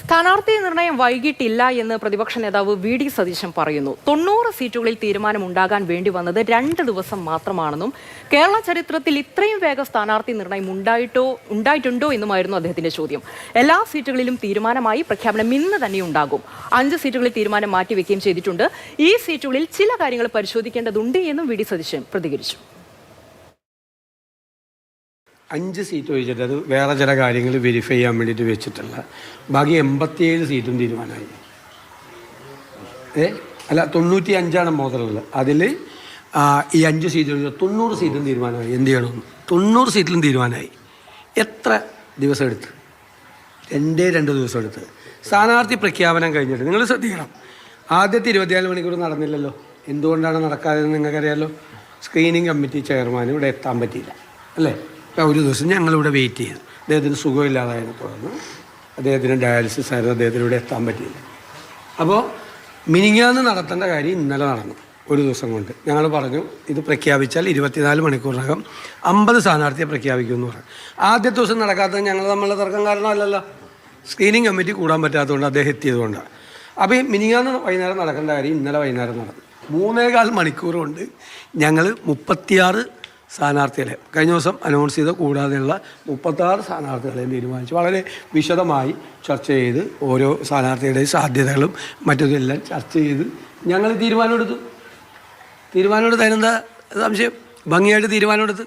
സ്ഥാനാർത്ഥി നിർണയം വൈകിട്ടില്ല എന്ന് പ്രതിപക്ഷ നേതാവ് വി.ഡി. സതീശൻ പറയുന്നു. 90 സീറ്റുകളിൽ തീരുമാനമുണ്ടാകാൻ വേണ്ടി വന്നത് 2 ദിവസം മാത്രമാണെന്നും കേരള ചരിത്രത്തിൽ ഇത്രയും വേഗം സ്ഥാനാർത്ഥി നിർണയം ഉണ്ടായിട്ടുണ്ടോ എന്നുമായിരുന്നു അദ്ദേഹത്തിന്റെ ചോദ്യം. എല്ലാ സീറ്റുകളിലും തീരുമാനമായി, പ്രഖ്യാപനം ഇന്ന് തന്നെ ഉണ്ടാകും. 5 സീറ്റുകളിൽ തീരുമാനം മാറ്റിവെക്കുകയും ചെയ്തിട്ടുണ്ട്. ഈ സീറ്റുകളിൽ ചില കാര്യങ്ങൾ പരിശോധിക്കേണ്ടതുണ്ട് എന്നും വി.ഡി. സതീശൻ പ്രതികരിച്ചു. 5 സീറ്റ് ഒഴിച്ചിട്ട് അത് വേറെ ചില കാര്യങ്ങൾ വെരിഫൈ ചെയ്യാൻ വേണ്ടിയിട്ട് വെച്ചിട്ടുള്ള ബാക്കി 87 സീറ്റും തീരുമാനമായി. അല്ല 95 മോതലുള്ളത്. അതിൽ ഈ 5 സീറ്റ് ഒഴിച്ച് 90 സീറ്റും തീരുമാനമായി. എന്ത് ചെയ്യണമെന്ന് 90 സീറ്റിലും തീരുമാനമായി. എത്ര ദിവസം എടുത്ത്? 2 ദിവസം എടുത്ത്. സ്ഥാനാർത്ഥി പ്രഖ്യാപനം കഴിഞ്ഞിട്ട് നിങ്ങൾ ശ്രദ്ധിക്കണം, ആദ്യത്തെ 24 മണിക്കൂർ നടന്നില്ലല്ലോ. എന്തുകൊണ്ടാണ് നടക്കാതെന്ന് നിങ്ങൾക്കറിയാമല്ലോ. സ്ക്രീനിങ് കമ്മിറ്റി ചെയർമാൻ ഇവിടെ എത്താൻ പറ്റിയില്ല അല്ലേ. ഒരു ദിവസം ഞങ്ങളിവിടെ വെയിറ്റ് ചെയ്തു. അദ്ദേഹത്തിന് സുഖമില്ലാതായതിനെ തുടർന്ന് അദ്ദേഹത്തിന് ഡയാലിസിസ് ആയിരുന്നു. അദ്ദേഹത്തിന് ഇവിടെ എത്താൻ പറ്റിയില്ല. അപ്പോൾ മിനിങ്ങാന്ന് നടത്തേണ്ട കാര്യം ഇന്നലെ നടന്നു. ഒരു ദിവസം കൊണ്ട് ഞങ്ങൾ പറഞ്ഞു ഇത് പ്രഖ്യാപിച്ചാൽ 24 മണിക്കൂറിനകം 50 സ്ഥാനാർത്ഥിയെ പ്രഖ്യാപിക്കുമെന്ന് പറഞ്ഞു. ആദ്യത്തെ ദിവസം നടക്കാത്തത് ഞങ്ങൾ തമ്മിലുള്ള തർക്കം കാരണമല്ലല്ലോ. സ്ക്രീനിങ് കമ്മിറ്റി കൂടാൻ പറ്റാത്തതുകൊണ്ട് അദ്ദേഹം എത്തിയതുകൊണ്ടാണ്. അപ്പോൾ ഈ മിനിങ്ങാന്ന് വൈകുന്നേരം നടക്കേണ്ട കാര്യം ഇന്നലെ വൈകുന്നേരം നടന്നു. 3.25 മണിക്കൂർ കൊണ്ട് ഞങ്ങൾ 36 സ്ഥാനാർത്ഥികളെ കഴിഞ്ഞ ദിവസം അനൗൺസ് ചെയ്ത കൂടാതെയുള്ള 36 സ്ഥാനാർത്ഥികളെയും തീരുമാനിച്ചു. വളരെ വിശദമായി ചർച്ച ചെയ്ത് ഓരോ സ്ഥാനാർത്ഥികളുടെയും സാധ്യതകളും മറ്റതെല്ലാം ചർച്ച ചെയ്ത് ഞങ്ങൾ തീരുമാനമെടുത്തു. അതിനെന്താ സംശയം? ഭംഗിയായിട്ട് തീരുമാനമെടുത്ത്